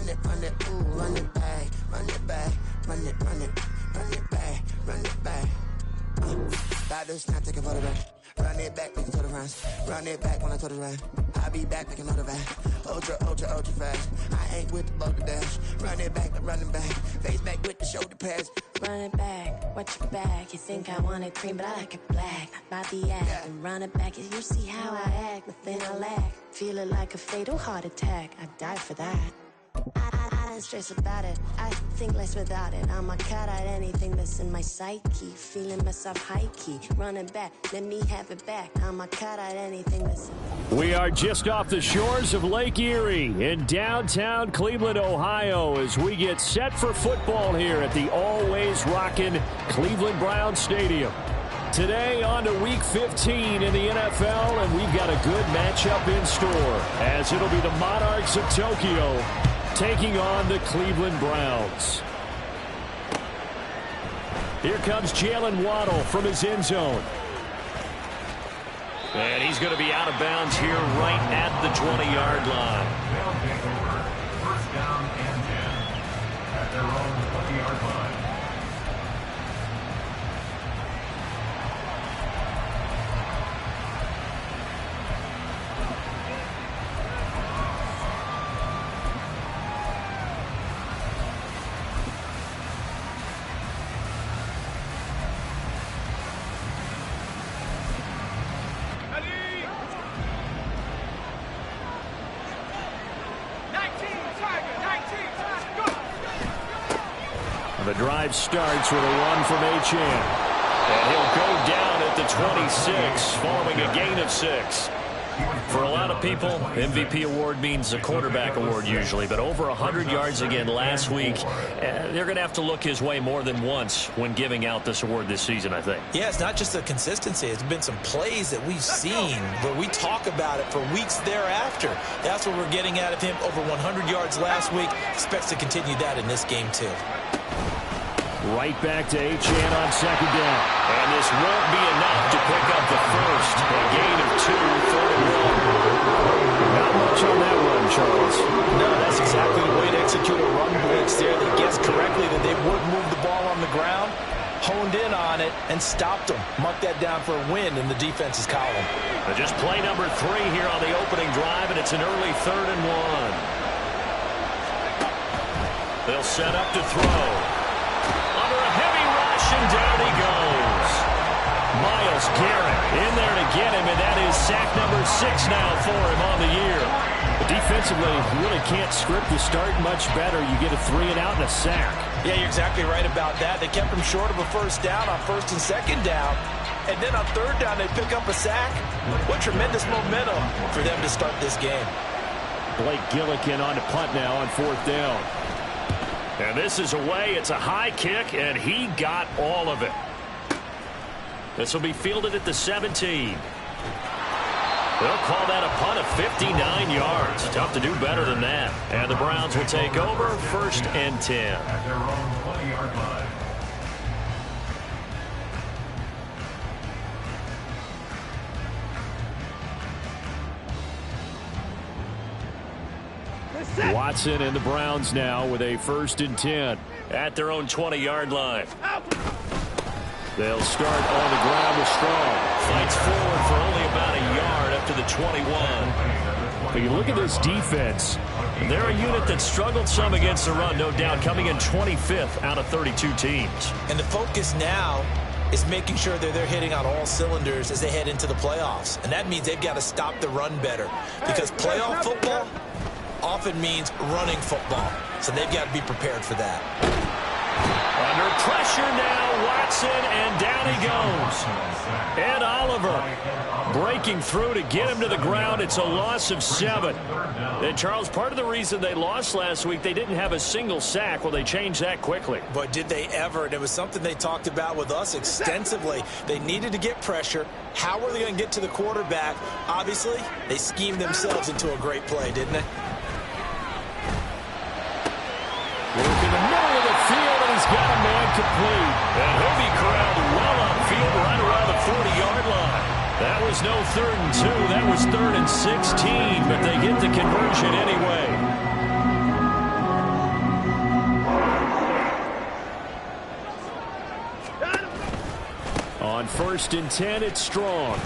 run it, ooh, run it back, run it back, run it back, run it back. Got this, now take a photograph. Run it back, making total runs. Run it back when I total run. I'll be back, making another back. Ultra fast. I ain't with the boulder dash. Run it back, I'm running back. Face back with the shoulder pads. Run it back, watch your back. You think I want it cream, but I like it black. Not by the act. And run it back, you see how I act. Nothing I lack. Feel it like a fatal heart attack. I'd die for that. I don't stress about it. I think less without it. I'm a cut at anything that's in my psyche. Feeling myself high key. Running back, let me have it back. I'm a cut at anything that's. We are just off the shores of Lake Erie in downtown Cleveland, Ohio, as we get set for football here at the always rockin' Cleveland Browns Stadium. Today on to Week 15 in the NFL, and we've got a good matchup in store, as it'll be the Monarchs of Tokyo taking on the Cleveland Browns. Here comes Jalen Waddle from his end zone. And he's going to be out of bounds here right at the 20-yard line. They'll take over. First down and 10 at their own 20-yard line. The drive starts with a run from Achane. And he'll go down at the 26 following a gain of 6. For a lot of people, MVP award means a quarterback award usually, but over 100 yards again last week. They're going to have to look his way more than once when giving out this award this season, I think. Yeah, it's not just the consistency. It's been some plays that we've seen where we talk about it for weeks thereafter. That's what we're getting out of him. Over 100 yards last week. Expects to continue that in this game, too. Right back to Achane on second down. And this won't be enough to pick up the first. A gain of 2, 3rd and 1. Not much on that run, Charles. No, that's exactly the way to execute a run blitz there. They guessed correctly that they would move the ball on the ground, honed in on it, and stopped them. Mark that down for a win in the defense's column. Just play number 3 here on the opening drive, and it's an early 3rd and 1. They'll set up to throw. And down he goes. Myles Garrett in there to get him, and that is sack number 6 now for him on the year. But defensively, you really can't script the start much better. You get a 3 and out and a sack. Yeah, you're exactly right about that. They kept him short of a first down on 1st and 2nd down. And then on 3rd down, they pick up a sack. What tremendous momentum for them to start this game. Blake Gillikin on to punt now on 4th down. And this is away. It's a high kick, and he got all of it. This will be fielded at the 17. They'll call that a punt of 59 yards. Tough to do better than that. And the Browns will take over 1st and 10. At their own 20-yard line. Watson and the Browns now with a 1st and 10 at their own 20-yard line. They'll start on the ground with Strong. Fights forward for only about a yard up to the 21. But you look at this defense. They're a unit that struggled some against the run, no doubt, coming in 25th out of 32 teams. And the focus now is making sure that they're hitting on all cylinders as they head into the playoffs. And that means they've got to stop the run better. Because playoff football often means running football. So they've got to be prepared for that. Under pressure now, Watson, and down he goes. Ed Oliver breaking through to get him to the ground. It's a loss of 7. And Charles, part of the reason they lost last week, they didn't have a single sack. Well, they changed that quickly. But did they ever? And it was something they talked about with us extensively. They needed to get pressure. How were they going to get to the quarterback? Obviously, they schemed themselves into a great play, didn't they? Work in the middle of the field, and he's got a man complete. And he'll be corralled well upfield right around the 40-yard line. That was no 3rd and 2. That was 3rd and 16, but they get the conversion anyway. 1st and 10. It's Strong.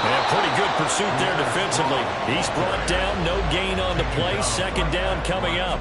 And pretty good pursuit there defensively. He's brought down, no gain on the play. 2nd down coming up.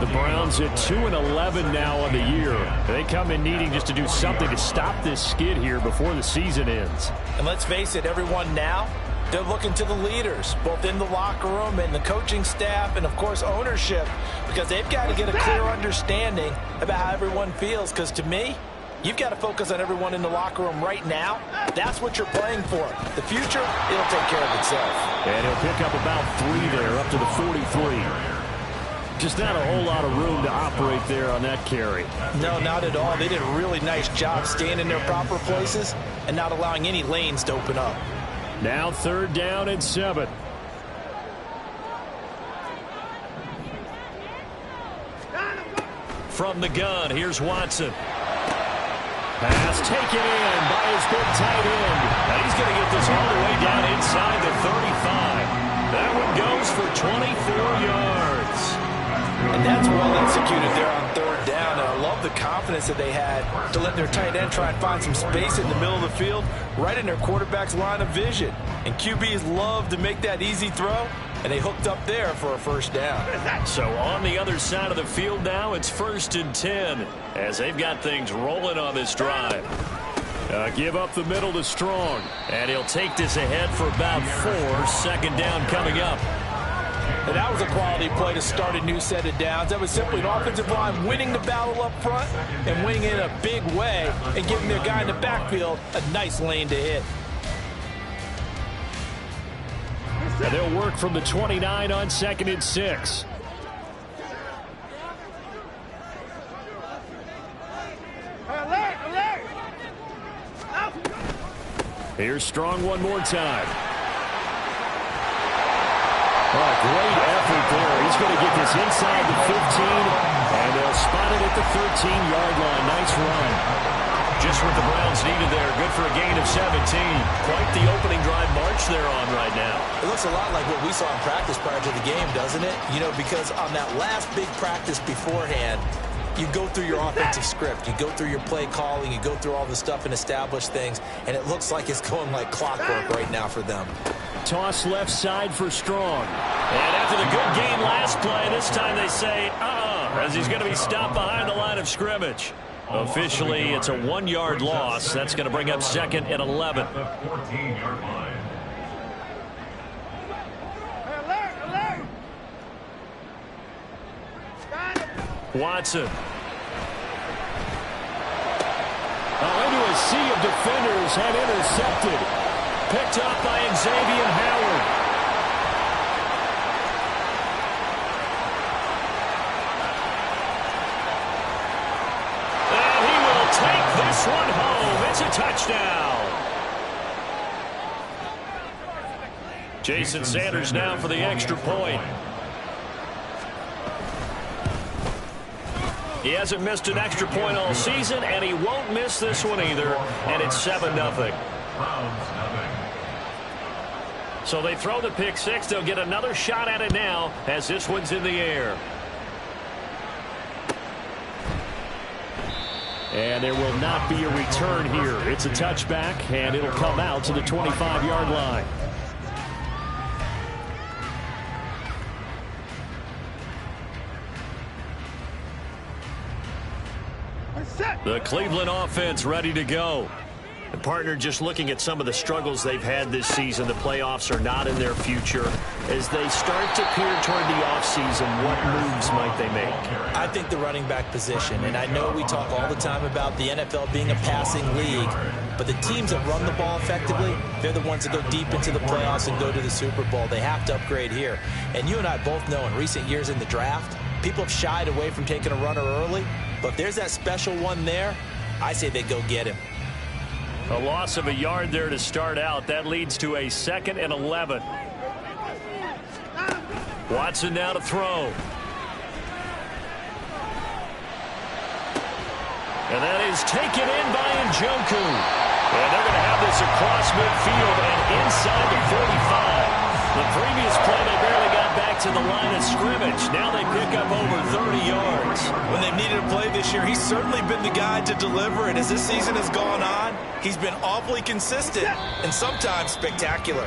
The Browns at 2-11 now on the year. They come in needing just to do something to stop this skid here before the season ends. And let's face it, everyone now, they're looking to the leaders, both in the locker room and the coaching staff and, of course, ownership, because they've got to get a clear understanding about how everyone feels. Because to me, you've got to focus on everyone in the locker room right now. That's what you're playing for. The future, it'll take care of itself. And he'll pick up about 3 there, up to the 43. Just not a whole lot of room to operate there on that carry. No, not at all. They did a really nice job staying in their proper places and not allowing any lanes to open up. Now 3rd down and 7. From the gun, here's Watson. Pass taken in by his big tight end. And he's going to get this all the way down inside the 35. That one goes for 24 yards. And that's well executed there on 3rd down. And I love the confidence that they had to let their tight end try and find some space in the middle of the field, right in their quarterback's line of vision. And QBs love to make that easy throw, and they hooked up there for a 1st down. So on the other side of the field now, it's 1st and 10 as they've got things rolling on this drive. Give up the middle to Strong, and he'll take this ahead for about 4. 2nd down coming up. And that was a quality play to start a new set of downs. That was simply an offensive line winning the battle up front and winning it in a big way and giving their guy in the backfield a nice lane to hit. And they'll work from the 29 on 2nd and 6. Here's Strong one more time. Oh, great effort there. He's going to get this inside the 15, and they'll spot it at the 13-yard line. Nice run. Just what the Browns needed there. Good for a gain of 17. Quite the opening drive march they're on right now. It looks a lot like what we saw in practice prior to the game, doesn't it? You know, because on that last big practice beforehand, you go through your offensive script. You go through your play calling. You go through all the stuff and establish things, and it looks like it's going like clockwork right now for them. Toss left side for Strong. And after the good game last play, this time they say, as he's going to be stopped behind the line of scrimmage. Officially, it's a 1-yard loss. That's going to bring up 2nd and 11. The 14-yard line. Watson. Into a sea of defenders and intercepted. Picked up by Xavier Howard. And he will take this one home. It's a touchdown. Jason Sanders now for the extra point. He hasn't missed an extra point all season, and he won't miss this one either. And it's 7-0. So they throw the pick 6. They'll get another shot at it now as this one's in the air. And there will not be a return here. It's a touchback, and it'll come out to the 25-yard line. The Cleveland offense ready to go. The partner, just looking at some of the struggles they've had this season, the playoffs are not in their future. As they start to peer toward the offseason, what moves might they make? I think the running back position, and I know we talk all the time about the NFL being a passing league, but the teams that run the ball effectively, they're the ones that go deep into the playoffs and go to the Super Bowl. They have to upgrade here. And you and I both know in recent years in the draft, people have shied away from taking a runner early, but if there's that special one there, I say they go get him. A loss of a yard there to start out. That leads to a 2nd and 11. Watson now to throw. And that is taken in by Njoku. And they're going to have this across midfield and inside the 45. The previous play, they barely got back to to the line of scrimmage. Now they pick up over 30 yards. When they've needed a play this year, he's certainly been the guy to deliver. And as this season has gone on, he's been awfully consistent and sometimes spectacular.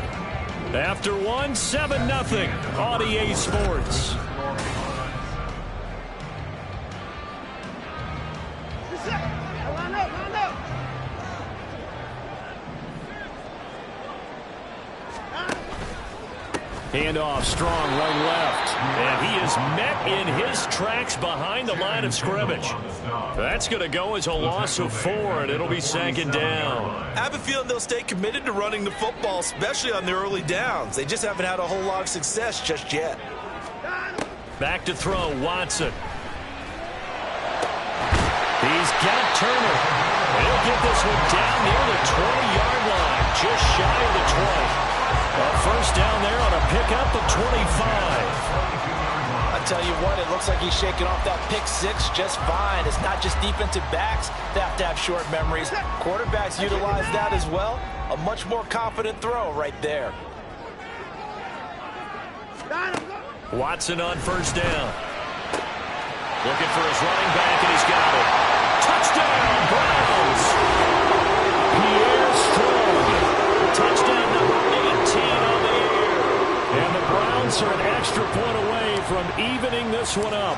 After one, 7-0 on EA Sports. Handoff, strong, run left. And he is met in his tracks behind the line of scrimmage. That's going to go as a loss of 4, and it'll be second down. I have a feeling they'll stay committed to running the football, especially on the early downs. They just haven't had a whole lot of success just yet. Back to throw, Watson. He's got Turner. He'll get this one down near the 20-yard line, just shy of the 20. A first down there on a pickup of 25. I tell you what, it looks like he's shaking off that pick six just fine. It's not just defensive backs that have to have short memories. Quarterbacks utilize that as well. A much more confident throw right there. Watson on first down. Looking for his running back, and he's got it. Touchdown, Browns! Pierre Strong. Touchdown number 18 on the year. And the Browns are an extra point away from evening this one up.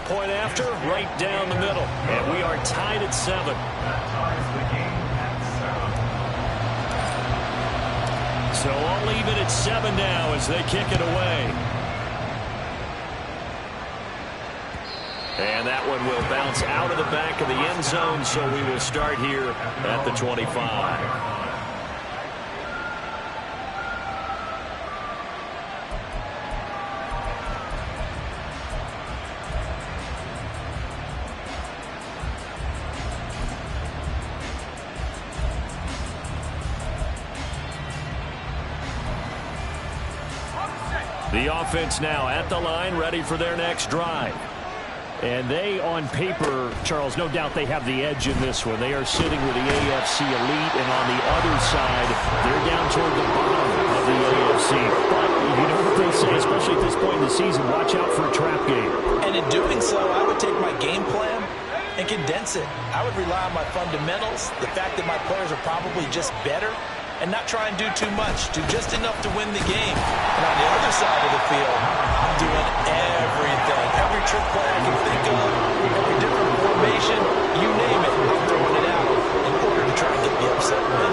Point after, right down the middle. And we are tied at 7. That ties the game at 7. So all even at 7 now as they kick it away. And that one will bounce out of the back of the end zone, so we will start here at the 25. The offense now at the line, ready for their next drive. And they, on paper, Charles, no doubt they have the edge in this one. They are sitting with the AFC elite, and on the other side, they're down toward the bottom of the AFC. But you know what they say, especially at this point in the season, watch out for a trap game. And in doing so, I would take my game plan and condense it. I would rely on my fundamentals, the fact that my players are probably just better, and not try and do too much, do just enough to win the game. And on the other side of the field, I'm doing everything. Every trick play I can think of, every different formation, you name it, I'm throwing it out in order to try and get the upset win.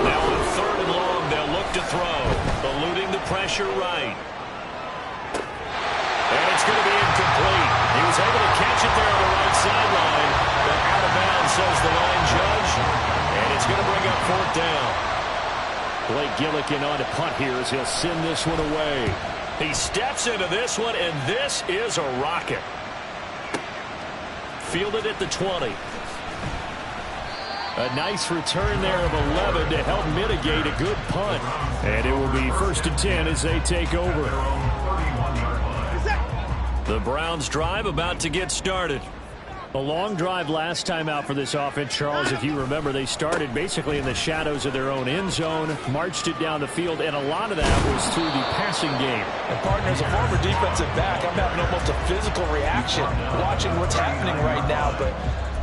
Now on 3rd and long, they'll look to throw, eluding the pressure right. And it's going to be incomplete. He was able to catch it there on the right sideline, but out of bounds, says the line judge. And it's going to bring up 4th down. Blake Gillikin on to punt here as he'll send this one away. He steps into this one, and this is a rocket. Fielded at the 20. A nice return there of 11 to help mitigate a good punt. And it will be 1st and 10 as they take over. The Browns drive about to get started. A long drive last time out for this offense, Charles. If you remember, they started basically in the shadows of their own end zone, marched it down the field, and a lot of that was through the passing game. And, partner, as a former defensive back, I'm having almost a physical reaction watching what's happening right now. But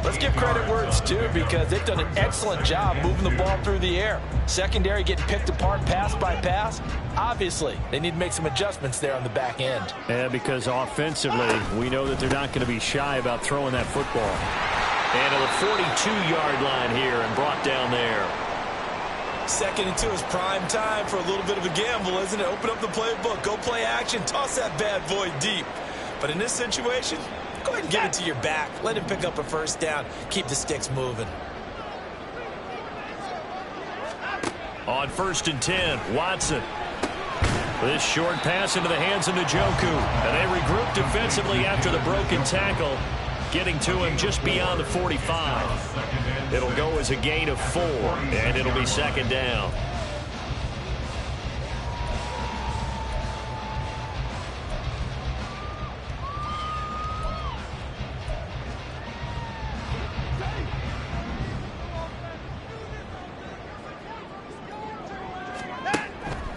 let's give credit where it's due, because they've done an excellent job moving the ball through the air. Secondary getting picked apart pass by pass. Obviously, they need to make some adjustments there on the back end. Yeah, because offensively, we know that they're not going to be shy about throwing that football. And to the 42-yard line here and brought down there. 2nd and 2 is prime time for a little bit of a gamble, isn't it? Open up the playbook, go play action, toss that bad boy deep. But in this situation, go ahead and give it to your back. Let him pick up a 1st down. Keep the sticks moving. On 1st and 10, Watson. This short pass into the hands of Njoku. And they regroup defensively after the broken tackle, getting to him just beyond the 45. It'll go as a gain of 4, and it'll be 2nd down.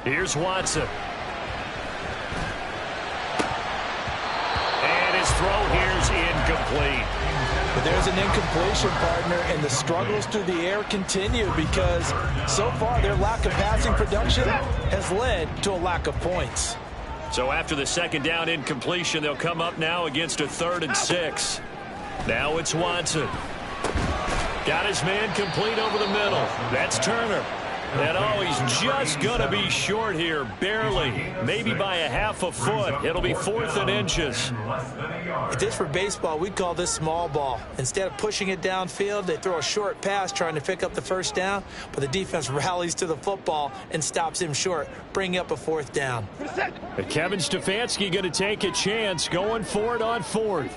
Here's Watson. And his throw here's incomplete. But there's an incompletion, partner, and the struggles through the air continue because so far their lack of passing production has led to a lack of points. So after the second down incompletion, they'll come up now against a 3rd and 6. Now it's Watson. Got his man complete over the middle. That's Turner. And oh, he's just going to be short here, barely, maybe by a half a foot. It'll be 4th and inches. If this were baseball, we'd call this small ball. Instead of pushing it downfield, they throw a short pass trying to pick up the first down, but the defense rallies to the football and stops him short, bringing up a 4th down. And Kevin Stefanski going to take a chance, going for it on 4th.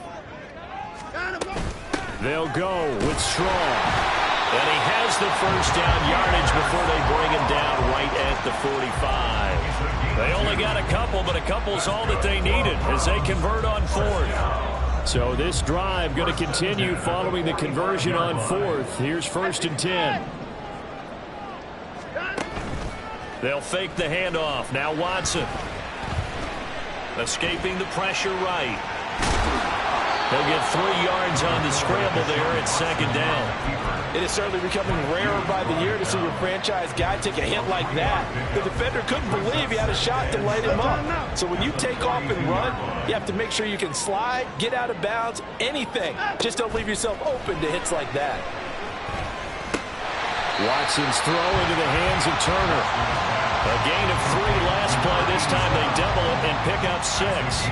They'll go with Strong. And he has the first down yardage before they bring him down right at the 45. They only got a couple, but a couple's all that they needed as they convert on 4th. So this drive going to continue following the conversion on 4th. Here's 1st and 10. They'll fake the handoff. Now Watson. Escaping the pressure right. He'll get 3 yards on the scramble there at 2nd down. It is certainly becoming rarer by the year to see your franchise guy take a hit like that. The defender couldn't believe he had a shot to light him up. So when you take off and run, you have to make sure you can slide, get out of bounds, anything. Just don't leave yourself open to hits like that. Watson's throw into the hands of Turner. A gain of 3 last play. This time they double it and pick up 6.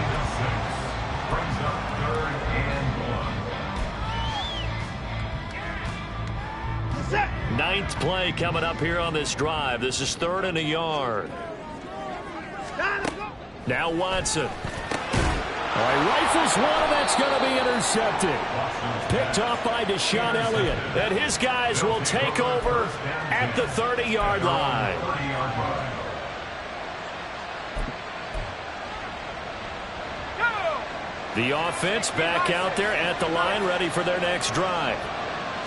Ninth play coming up here on this drive. This is 3rd and a yard. Now Watson. All right, rifles one, and that's going to be intercepted. Picked off by Deshaun Elliott. And his guys will take over at the 30-yard line. The offense back out there at the line, ready for their next drive.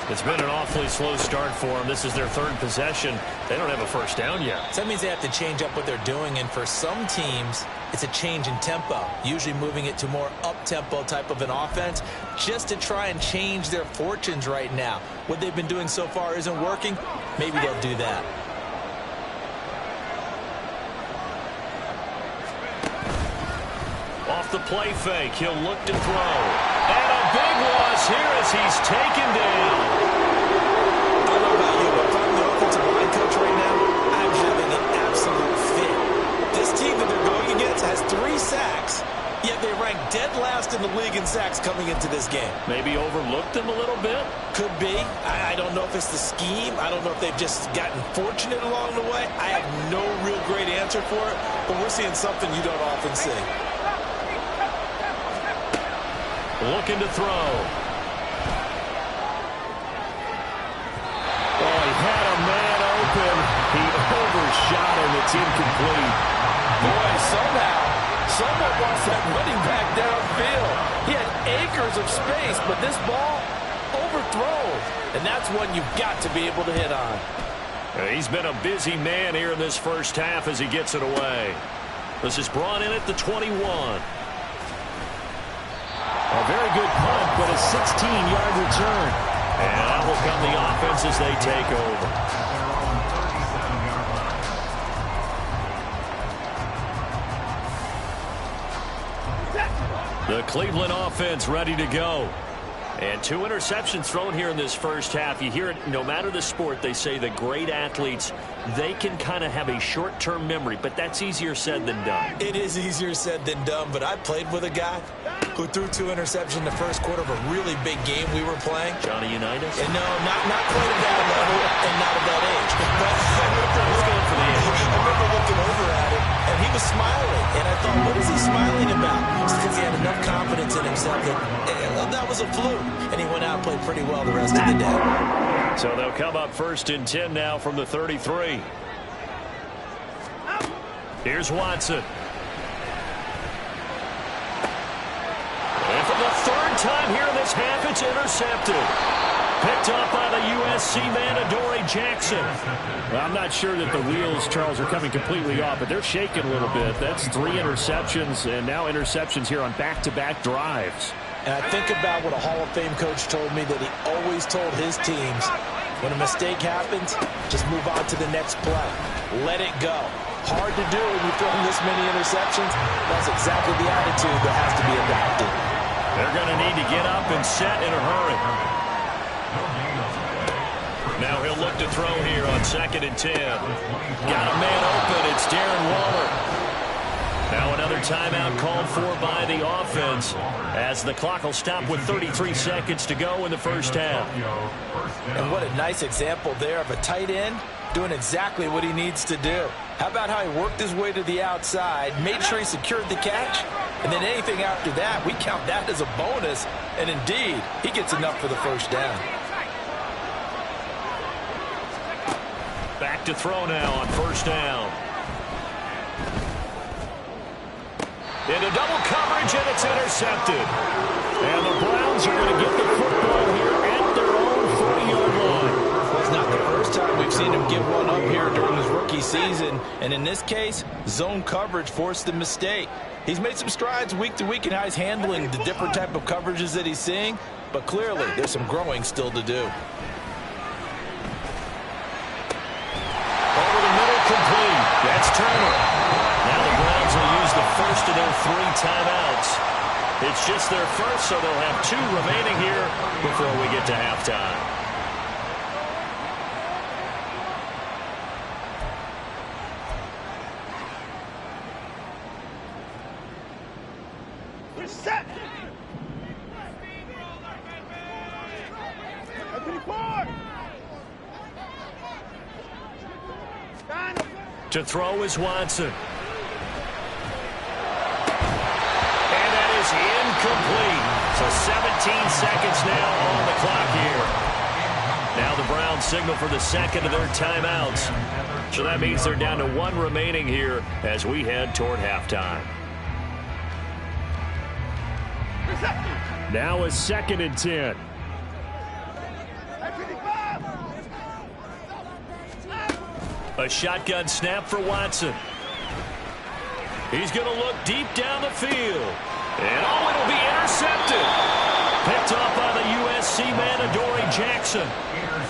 It's been an awfully slow start for them. This is their 3rd possession. They don't have a first down yet. So that means they have to change up what they're doing, and for some teams, it's a change in tempo, usually moving it to more up-tempo type of an offense just to try and change their fortunes right now. What they've been doing so far isn't working. Maybe they'll do that. Off the play fake, he'll look to throw. And a big loss here as he's taken down. I don't know about you, but if I'm the offensive line coach right now, I'm having an absolute fit. This team that they're going against has 3 sacks, yet they rank dead last in the league in sacks coming into this game. Maybe overlooked them a little bit? Could be. I don't know if it's the scheme. I don't know if they've just gotten fortunate along the way. I have no real great answer for it, but we're seeing something you don't often see. Looking to throw. Oh, he had a man open. He overshot him. It's incomplete. Boy, somehow, someone wants that running back downfield. He had acres of space, but this ball overthrown. And that's one you've got to be able to hit on. He's been a busy man here in this first half as he gets it away. This is brought in at the 21. A very good punt, but a 16-yard return. And that will come the offense as they take over. The Cleveland offense ready to go. And 2 interceptions thrown here in this first half. You hear it, no matter the sport, they say the great athletes, they can kind of have a short-term memory, but that's easier said than done. It is easier said than done, but I played with a guy who threw 2 interceptions in the first quarter of a really big game we were playing. Johnny Unitas? And no, not quite at that level and not at that age. But I remember looking over at him, and he was smiling. And I thought, what is he smiling about? It's because he had enough confidence in himself that was a fluke. And he went out and played pretty well the rest of the day. So they'll come up 1st and 10 now from the 33. Here's Watson. And for the 3rd time here in this half, it's intercepted. Picked up by the USC man, Adoree Jackson. Well, I'm not sure that the wheels, Charles, are coming completely off, but they're shaking a little bit. That's 3 interceptions, and now interceptions here on back-to-back drives. And I think about what a Hall of Fame coach told me, that he always told his teams, when a mistake happens, just move on to the next play. Let it go. Hard to do when you throw this many interceptions. That's exactly the attitude that has to be adopted. They're going to need to get up and set in a hurry. Now he'll look to throw here on 2nd and 10. Got a man open. It's Darren Waller. Now another timeout called for by the offense, as the clock will stop with 33 seconds to go in the first half. And what a nice example there of a tight end doing exactly what he needs to do. How about how he worked his way to the outside, made sure he secured the catch, and then anything after that, we count that as a bonus. And indeed, he gets enough for the first down. Back to throw now on 1st down. Into double coverage, and it's intercepted. And the Browns are going to get the football here at their own 40-yard line. Well, it's not the first time we've seen him give one up here during his rookie season. And in this case, zone coverage forced the mistake. He's made some strides week to week in how he's handling the different type of coverages that he's seeing. But clearly, there's some growing still to do. Over the middle, complete. That's Turner. Now the Browns will use the first of their 3 timeouts. It's just their first, so they'll have 2 remaining here before we get to halftime. We're set. To throw is Watson. And that is incomplete. So 17 seconds now on the clock here. Now the Browns signal for the 2nd of their timeouts. So that means they're down to 1 remaining here as we head toward halftime. Now a 2nd and 10. A shotgun snap for Watson. He's going to look deep down the field. And it'll be intercepted. Picked off by the USC man, Adoree Jackson.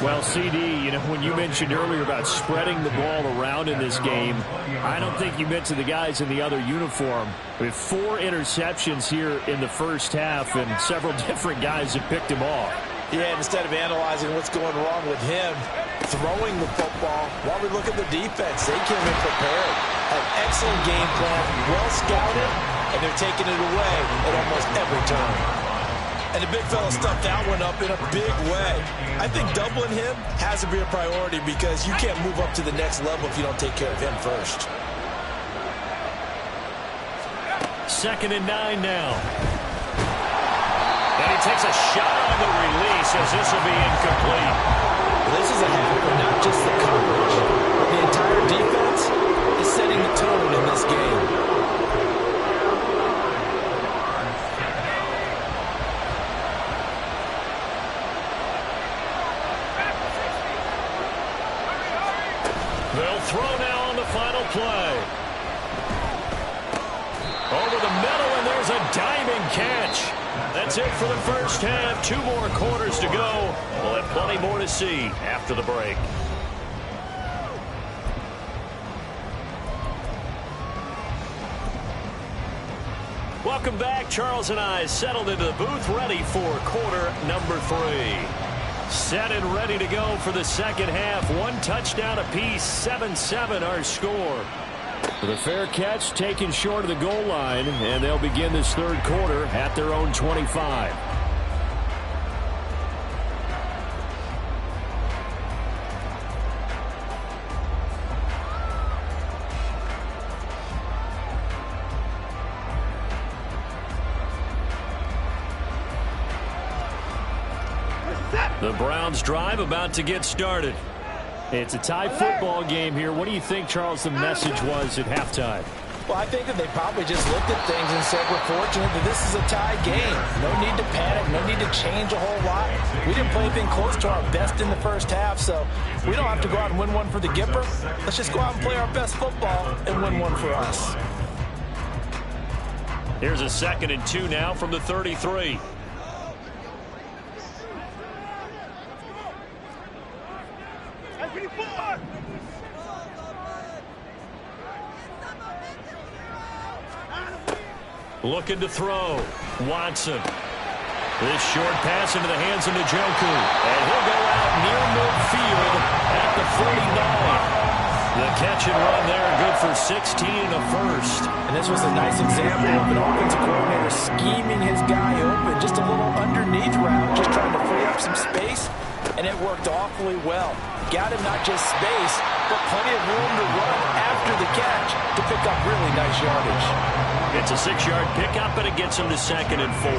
Well, CD, you know, when you mentioned earlier about spreading the ball around in this game, I don't think you mentioned the guys in the other uniform. With 4 interceptions here in the first half, and several different guys have picked him off. Yeah, instead of analyzing what's going wrong with him, throwing the football, while we look at the defense, they came in prepared. An excellent game plan, well scouted, and they're taking it away at almost every turn. And the big fella stuffed that one up in a big way. I think doubling him has to be a priority, because you can't move up to the next level if you don't take care of him first. 2nd and 9 now. And he takes a shot on the release, as this will be incomplete. This is a half of not just the coverage, but the entire defense is setting the tone in this game. They'll throw now on the final play. Over the middle, and there's a diving catch. That's it for the first half. 2 more quarters to go. We'll have plenty more to see after the break. Welcome back. Charles and I settled into the booth, ready for quarter number 3. Set and ready to go for the second half. 1 touchdown apiece, 7-7 our score. The fair catch taken short of the goal line, and they'll begin this 3rd quarter at their own 25. The Browns drive about to get started. It's a tie football game here. What do you think, Charles, the message was at halftime? Well, I think that they probably just looked at things and said, we're fortunate that this is a tie game. No need to panic, no need to change a whole lot. We didn't play anything close to our best in the first half, so we don't have to go out and win one for the Gipper. Let's just go out and play our best football and win one for us. Here's a 2nd and 2 now from the 33. Looking to throw. Watson. This short pass into the hands of Njoku. And he'll go out near midfield at the 49. The catch and run there, good for 16 and a first. And this was a nice example of an offensive coordinator scheming his guy open. Just a little underneath route, just trying to free up some space. And it worked awfully well. Got him not just space, but plenty of room to run after the catch to pick up really nice yardage. It's a 6-yard pickup, and it gets him to 2nd and 4.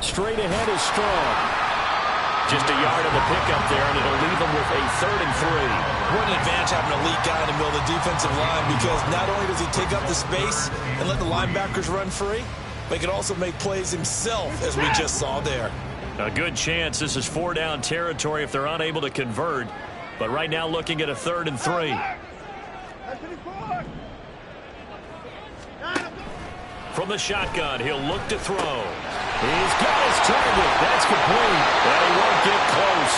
Straight ahead is Strong. Just a yard of the pickup there, and it'll leave him with a 3rd and 3. What an advantage having an elite guy in the middle of the defensive line, because not only does he take up the space and let the linebackers run free, but he can also make plays himself, as we just saw there. A good chance this is 4-down territory if they're unable to convert. But right now looking at a 3rd and 3. From the shotgun, he'll look to throw. He's got his target. That's complete. But he won't get close.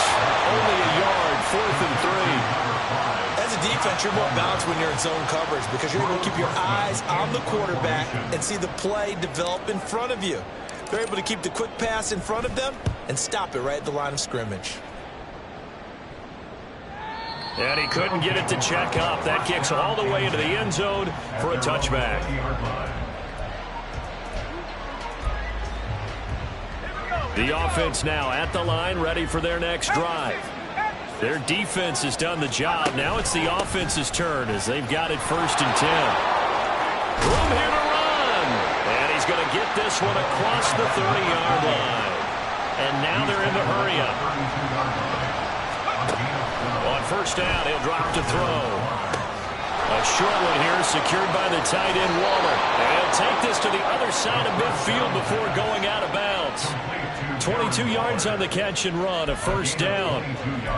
Only a yard, 4th and 3. As a defense, you're more balanced when you're in zone coverage because you're able to keep your eyes on the quarterback and see the play develop in front of you. They're able to keep the quick pass in front of them and stop it right at the line of scrimmage. And he couldn't get it to check up. That kicks all the way into the end zone for a touchback. The offense now at the line, ready for their next drive. Their defense has done the job. Now it's the offense's turn as they've got it 1st and 10. Room here to run. And he's going to get this one across the 30-yard line. And now they're in the hurry-up. On 1st down, he'll drop to throw. A short one here secured by the tight end Waller. And he'll take this to the other side of midfield before going out of bounds. 22 yards on the catch and run, a 1st down.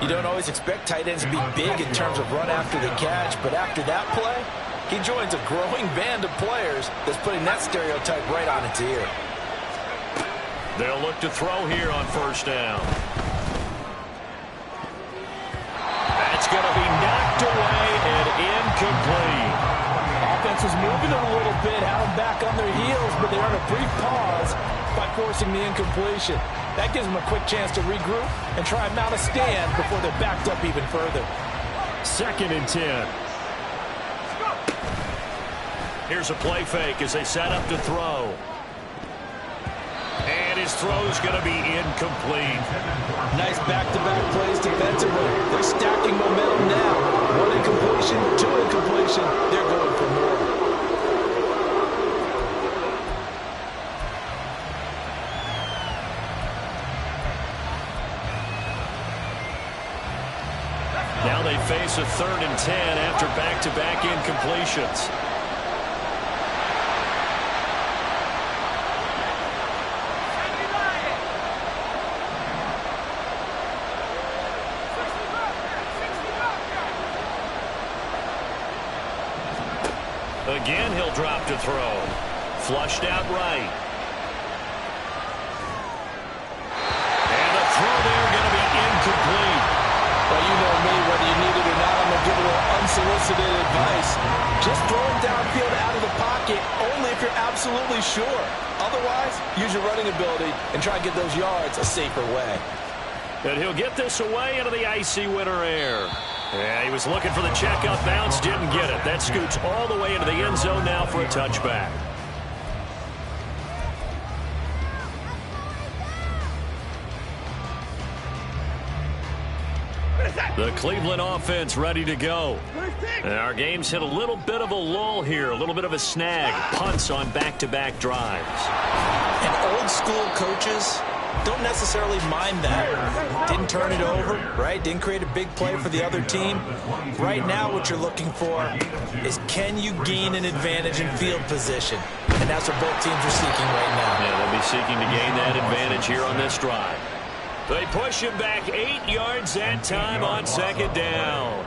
You don't always expect tight ends to be big in terms of run after the catch, but after that play, he joins a growing band of players that's putting that stereotype right on its ear. They'll look to throw here on 1st down. That's going to be knocked away and incomplete. Offense was moving it a little bit, had them back on their heels, but they earned a brief pause by forcing the incompletion. That gives them a quick chance to regroup and try and mount a stand before they're backed up even further. 2nd and 10. Here's a play fake as they set up to throw. And his throw's going to be incomplete. Nice back-to-back plays defensively. They're stacking momentum now. 1 incompletion, 2 incompletion. They're going for more. Now they face a 3rd and 10 after back-to-back incompletions. Again, he'll drop to throw. Flushed out right. And the throw there going to be incomplete. Well, you know me, whether you need it or not, I'm going to give a little unsolicited advice. Just throw it downfield out of the pocket, only if you're absolutely sure. Otherwise, use your running ability and try and get those yards a safer way. And he'll get this away into the icy winter air. Yeah, he was looking for the check-up bounce, didn't get it. That scoots all the way into the end zone now for a touchback. The Cleveland offense ready to go. And our game's hit a little bit of a lull here, a little bit of a snag. Punts on back-to-back drives. And old-school coaches don't necessarily mind that. Didn't turn it over, right? Didn't create a big play for the other team. Right now what you're looking for is, can you gain an advantage in field position? And that's what both teams are seeking right now. Yeah, they'll be seeking to gain that advantage here on this drive. They push him back 8 yards that time on second down.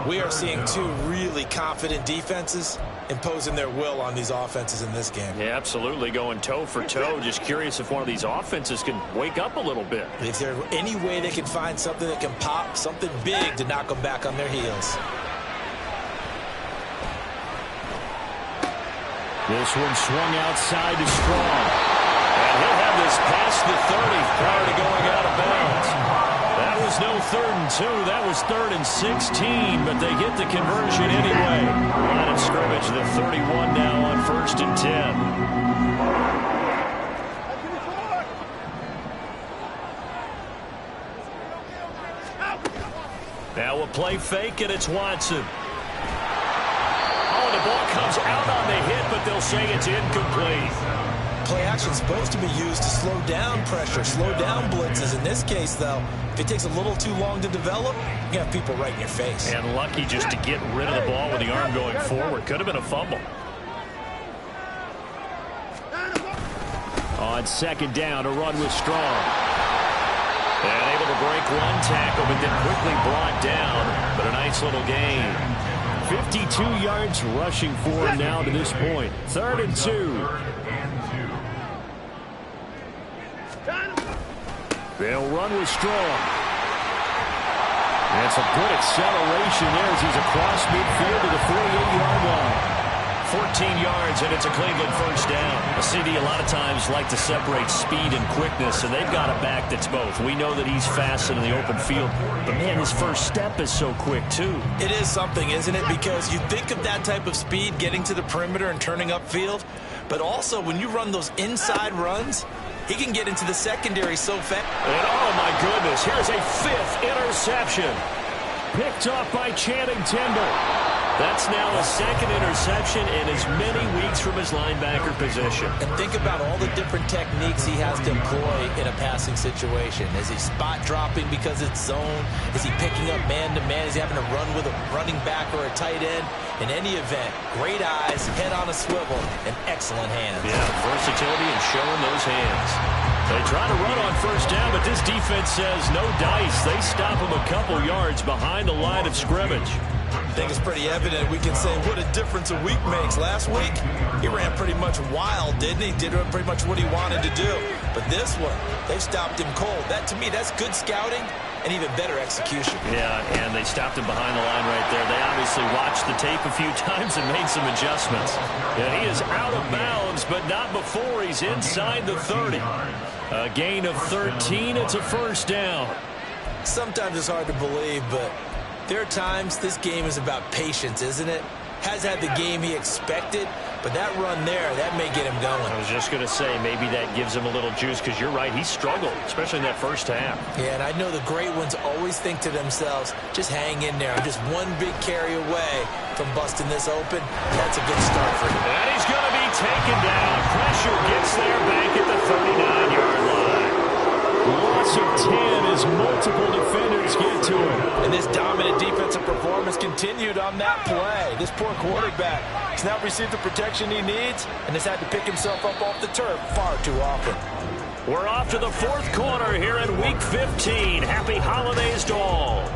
We are seeing two really confident defenses imposing their will on these offenses in this game. Yeah, absolutely, going toe for toe. Just curious if one of these offenses can wake up a little bit. If there's any way they can find something that can pop, something big to knock them back on their heels. This one swung outside to Strong. And he'll have this past the 30 prior to going out of bounds. That was no 3rd and 2. That was 3rd and 16, but they get the conversion anyway. Line of scrimmage, the 31 now on 1st and 10. Now a play fake, and it's Watson. Oh, the ball comes out on the hit, but they'll say it's incomplete. Play action is supposed to be used to slow down pressure, slow down blitzes. In this case, though, if it takes a little too long to develop, you have people right in your face. And lucky just to get rid of the ball with the arm going forward. Could have been a fumble. On second down, a run with Strong. And able to break one tackle, but then quickly brought down. But a nice little gain. 52 yards rushing for him now to this point. 3rd and 2. They'll run with Strong. And some good acceleration there as he's across midfield to the 48-yard line. 14 yards, and it's a Cleveland first down. A CD a lot of times like to separate speed and quickness, and they've got a back that's both. We know that he's fast in the open field, but, man, his first step is so quick, too. It is something, isn't it? Because you think of that type of speed getting to the perimeter and turning upfield, but also when you run those inside runs, he can get into the secondary so fast. And, oh, my goodness, here's a 5th interception. Picked off by Channing Tindall. That's now a 2nd interception in as many weeks from his linebacker position. And think about all the different techniques he has to employ in a passing situation. Is he spot dropping because it's zone? Is he picking up man-to-man? Is he having to run with a running back or a tight end? In any event, great eyes, head on a swivel, and excellent hands. Yeah, versatility and showing those hands. They try to run on first down, but this defense says no dice. They stop him a couple yards behind the line of scrimmage. I think it's pretty evident. We can say what a difference a week makes. Last week, he ran pretty much wild, didn't he? Did pretty much what he wanted to do. But this one, they've stopped him cold. That, to me, that's good scouting and even better execution. Yeah, and they stopped him behind the line right there. They obviously watched the tape a few times and made some adjustments. Yeah, he is out of bounds, but not before he's inside the 30. A gain of 13. It's a first down. Sometimes it's hard to believe, but there are times this game is about patience, isn't it? Has had the game he expected, but that run there, that may get him going. I was just going to say, maybe that gives him a little juice, because you're right, he struggled, especially in that first half. Yeah, and I know the great ones always think to themselves, just hang in there. I'm just one big carry away from busting this open. That's a good start for him. And he's going to be taken down. Pressure gets there back at the 39-yard line. Loss of 10 as multiple defenders get to him. And this dominant defensive performance continued on that play. This poor quarterback has now received the protection he needs and has had to pick himself up off the turf far too often. We're off to the 4th quarter here in Week 15. Happy holidays to all.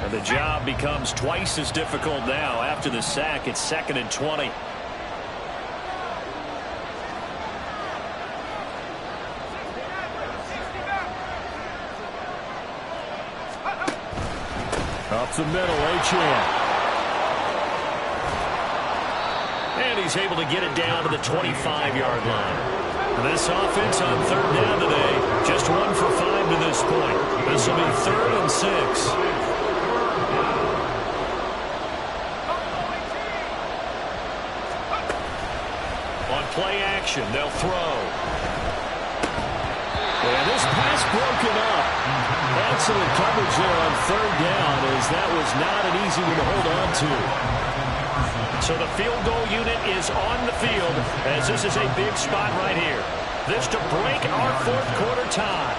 The job becomes twice as difficult now. After the sack, it's 2nd and 20. Up the middle, Achane. And he's able to get it down to the 25-yard line. This offense on third down today, just 1 for 5 to this point. This will be 3rd and 6. On play action, they'll throw. And this pass broken up. Excellent coverage there on third down, as that was not an easy one to hold on to. So the field goal unit is on the field, as this is a big spot right here. This to break our 4th quarter tie.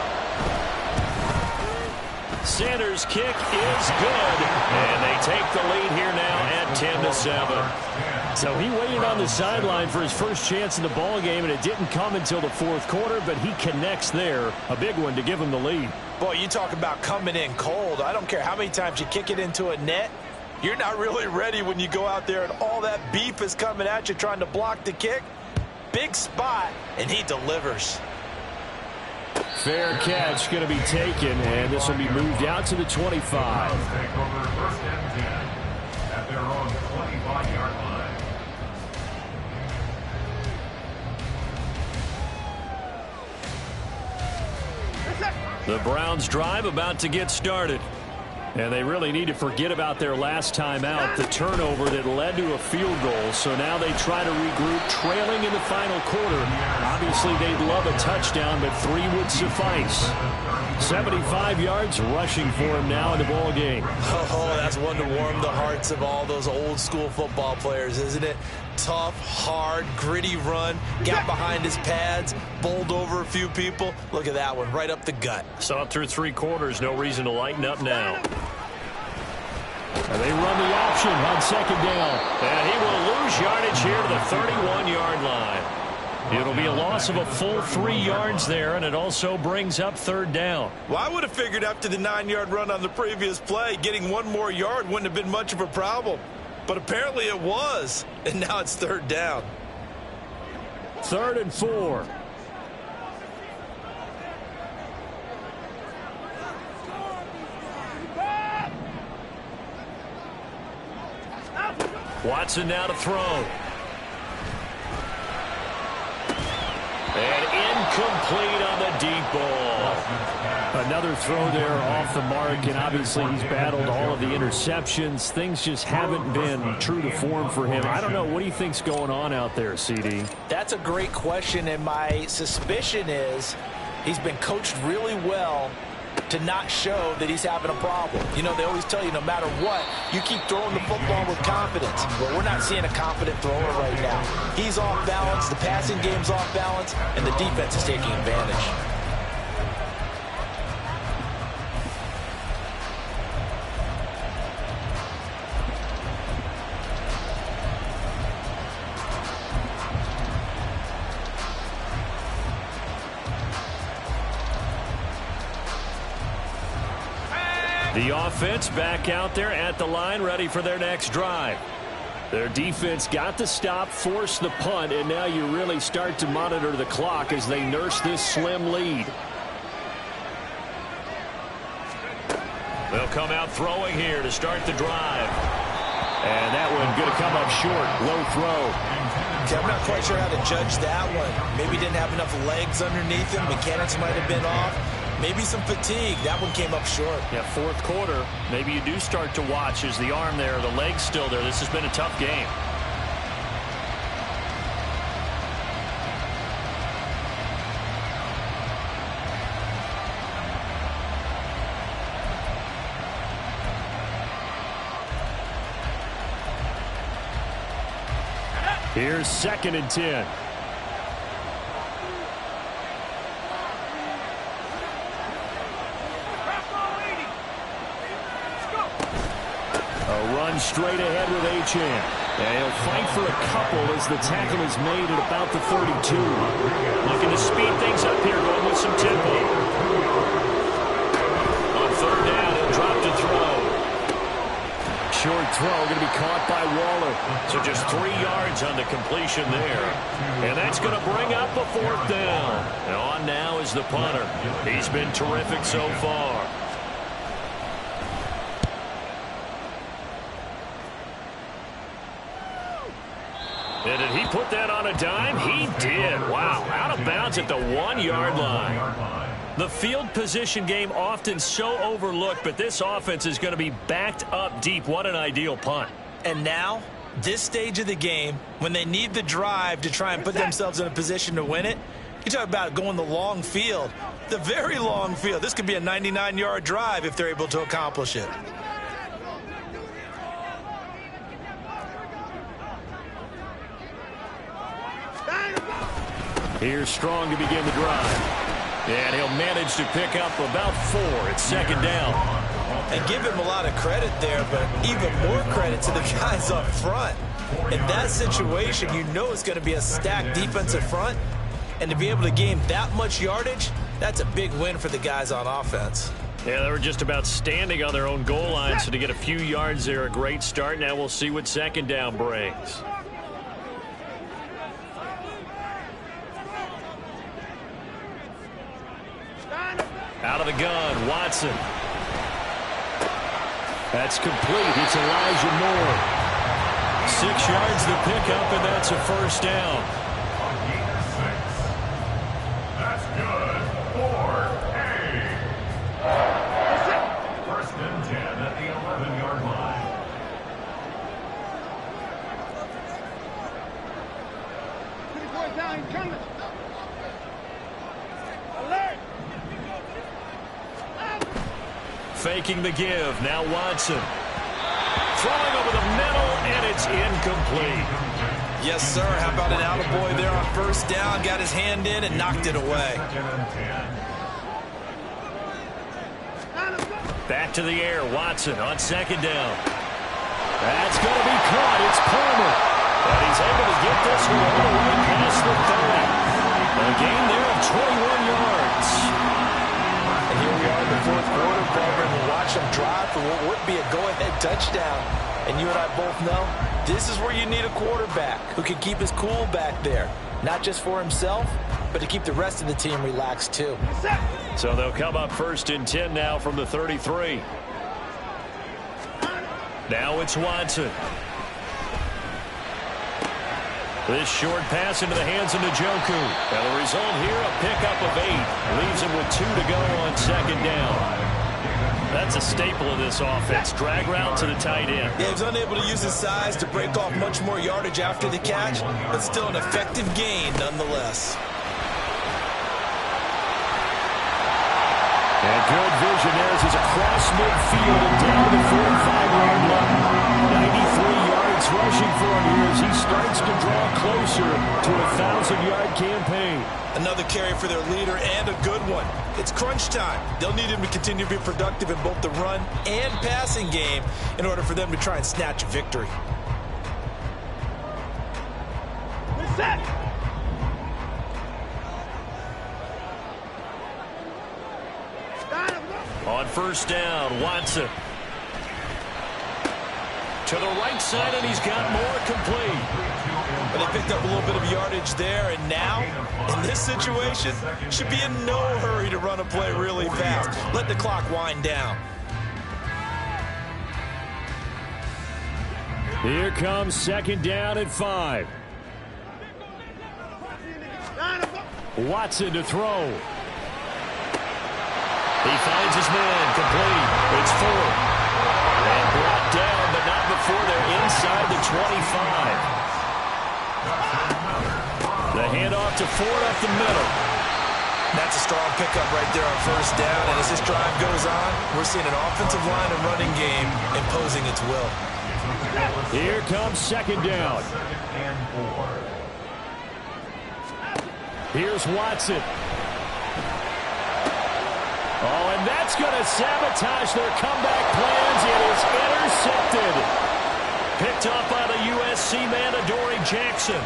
Sanders' kick is good, and they take the lead here now at 10-7. So he waited on the sideline for his first chance in the ball game, and it didn't come until the 4th quarter, but he connects there. A big one to give him the lead. Boy, you talk about coming in cold. I don't care how many times you kick it into a net. You're not really ready when you go out there and all that beef is coming at you trying to block the kick. Big spot, and he delivers. Fair catch going to be taken, and this will be moved out to the 25. Take over 1st and 10 at their own 25-yard line. The Browns drive about to get started. And they really need to forget about their last time out, the turnover that led to a field goal. So now they try to regroup, trailing in the final quarter. Obviously, they'd love a touchdown, but 3 would suffice. 75 yards rushing for him now in the ball game. Oh, that's one to warm the hearts of all those old-school football players, isn't it? Tough, hard, gritty run, got behind his pads, bowled over a few people. Look at that one, right up the gut. Saw it through 3 quarters, no reason to lighten up now. And they run the option on 2nd down. And he will lose yardage here to the 31-yard line. It'll be a loss of a full 3 yards there, and it also brings up 3rd down. Well, I would have figured after the 9-yard run on the previous play, getting 1 more yard wouldn't have been much of a problem. But apparently it was, and now it's 3rd down. 3rd and 4. Watson now to throw. And incomplete on the deep ball. Another throw there off the mark, and obviously he's battled all of the interceptions. Things just haven't been true to form for him. I don't know. What do you think's going on out there, CD? That's a great question, and my suspicion is he's been coached really well to not show that he's having a problem. You know, they always tell you no matter what, you keep throwing the football with confidence. But we're not seeing a confident thrower right now. He's off balance, the passing game's off balance, and the defense is taking advantage. The offense back out there at the line, ready for their next drive. Their defense got the stop, forced the punt, and now you really start to monitor the clock as they nurse this slim lead. They'll come out throwing here to start the drive. And that one going to come up short. Low throw. Okay, I'm not quite sure how to judge that one. Maybe didn't have enough legs underneath him. Mechanics might have been off. Maybe some fatigue. That one came up short. Yeah, 4th quarter. Maybe you do start to watch as the arm there, the leg's still there. This has been a tough game. Here's 2nd and 10. Straight ahead with Achane. And he'll fight for a couple as the tackle is made at about the 32. Looking to speed things up here, going with some tempo. On 3rd down, he'll drop to throw. Short throw going to be caught by Waller. So just 3 yards on the completion there. And that's going to bring up a 4th down. And on now is the punter. He's been terrific so far. And did he put that on a dime? He did. Wow, out of bounds at the 1-yard line. The field position game often so overlooked, but this offense is going to be backed up deep. What an ideal punt. And now, this stage of the game, when they need the drive to try and put themselves in a position to win it, you talk about going the long field, the very long field. This could be a 99-yard drive if they're able to accomplish it. Here's Strong to begin the drive. And he'll manage to pick up about 4 at second down. And give him a lot of credit there, but even more credit to the guys up front. In that situation, you know it's going to be a stacked defensive front. And to be able to gain that much yardage, that's a big win for the guys on offense. Yeah, they were just about standing on their own goal line, so to get a few yards there, a great start. Now we'll see what second down brings. Out of the gun, Watson. That's complete. It's Elijah Moore. 6 yards to pick up, and that's a first down. That's good for A. First and 10 at the 11-yard line. Faking the give. Now Watson. Throwing over the middle, and it's incomplete. Yes, sir. How about an attaboy there on first down? Got his hand in and knocked it away. Back to the air. Watson on second down. That's going to be caught. It's Palmer. And he's able to get this one all the way past the 30. A gain there of 21 yards. And here we are in the fourth quarter, Barbara, and we watch them drive for what would be a go-ahead touchdown. And you and I both know this is where you need a quarterback who can keep his cool back there. Not just for himself, but to keep the rest of the team relaxed too. So they'll come up first and 10 now from the 33. Now it's Watson. This short pass into the hands of Njoku. And the result here, a pickup of 8. Leaves him with 2 to go on second down. That's a staple of this offense. Drag route to the tight end. Yeah, he was unable to use his size to break off much more yardage after the catch, but still an effective gain nonetheless. And good vision there as he's across midfield and down to the 45-yard line. 93 yards rushing for him here as he starts to draw closer to a 1,000-yard campaign. Another carry for their leader and a good one. It's crunch time. They'll need him to continue to be productive in both the run and passing game in order for them to try and snatch a victory. On first down, Watson. To the right side, and he's got more complete. But they picked up a little bit of yardage there, and now, in this situation, should be in no hurry to run a play really fast. Let the clock wind down. Here comes second down at 5. Watson to throw. He finds his man, complete. It's 4. And brought down, but not before they're inside the 25. The handoff to Ford up the middle. That's a strong pickup right there on first down. And as this drive goes on, we're seeing an offensive line and running game imposing its will. Here comes second down. Here's Watson. Oh, and that's going to sabotage their comeback plans. It is intercepted. Picked up by the USC man, Adoree Jackson.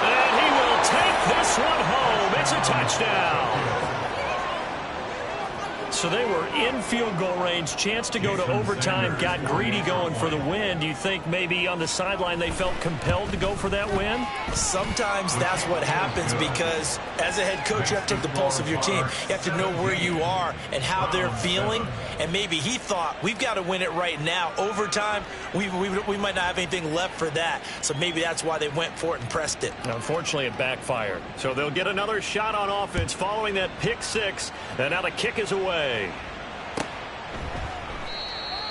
And he will take this one home. It's a touchdown. so they were in field goal range, chance to go to overtime, got greedy going for the win. Do you think maybe on the sideline they felt compelled to go for that win? Sometimes that's what happens because as a head coach, you have to take the pulse of your team. You have to know where you are and how they're feeling. And maybe he thought, we've got to win it right now. Overtime, we might not have anything left for that. So maybe that's why they went for it and pressed it. Unfortunately, it backfired. So they'll get another shot on offense following that pick six. And now the kick is away.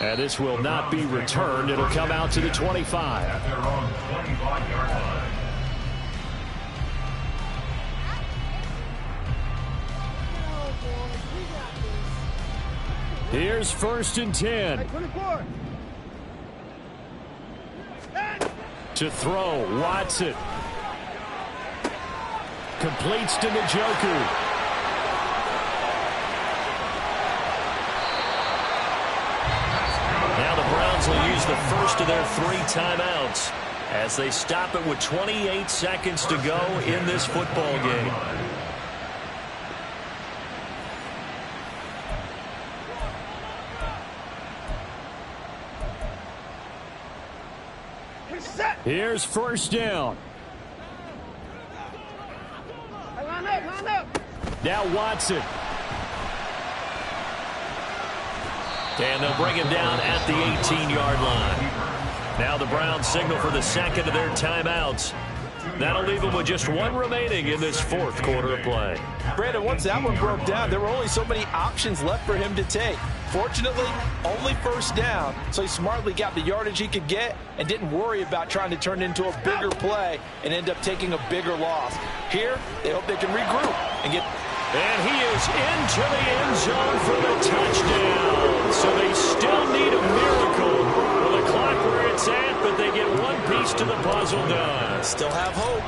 And this will not be returned. It'll come out to the 25. At their own 25-yard line. Here's 1st and 10. To throw, Watson. Completes to Njoku. Now the Browns will use the first of their 3 timeouts as they stop it with 28 seconds to go in this football game. Here's 1st down. Line up. Now Watson. And they'll bring him down at the 18-yard line. Now the Browns signal for the second of their timeouts. That'll leave them with just 1 remaining in this 4th quarter of play. Brandon, once that one broke down, there were only so many options left for him to take. Fortunately, only 1st down, so he smartly got the yardage he could get and didn't worry about trying to turn it into a bigger play and end up taking a bigger loss. Here, they hope they can regroup and get... And he is into the end zone for the touchdown. So they still need a miracle with the clock where it's at, but they get one piece to the puzzle done. Still have hope.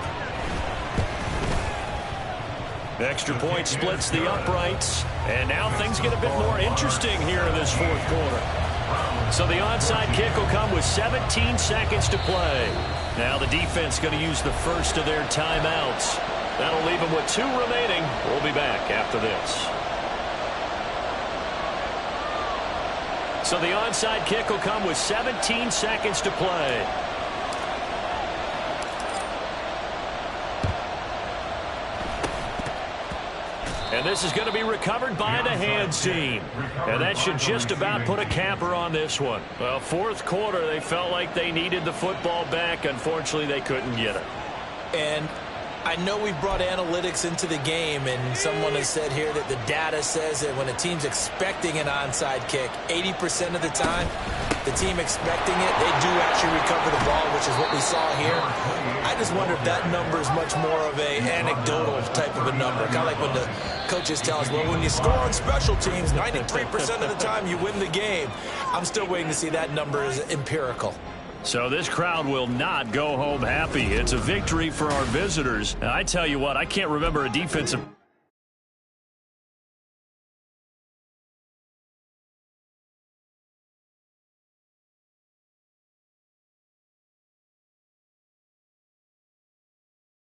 Extra point splits the uprights, and now things get a bit more interesting here in this 4th quarter. So the onside kick will come with 17 seconds to play. Now the defense going to use the first of their timeouts. That'll leave them with 2 remaining. We'll be back after this. So the onside kick will come with 17 seconds to play. And this is going to be recovered by the hands team. And that should just about put a capper on this one. Well, 4th quarter, they felt like they needed the football back. Unfortunately, they couldn't get it. And I know we brought analytics into the game, and someone has said here that the data says that when a team's expecting an onside kick, 80% of the time, the team expecting it, they do actually recover the ball, which is what we saw here. I just wonder if that number is much more of a anecdotal type of a number, kind of like when the coaches tell us, well, when you score on special teams, 93% of the time you win the game. I'm still waiting to see that number is empirical. So this crowd will not go home happy. It's a victory for our visitors. And I tell you what, I can't remember a defensive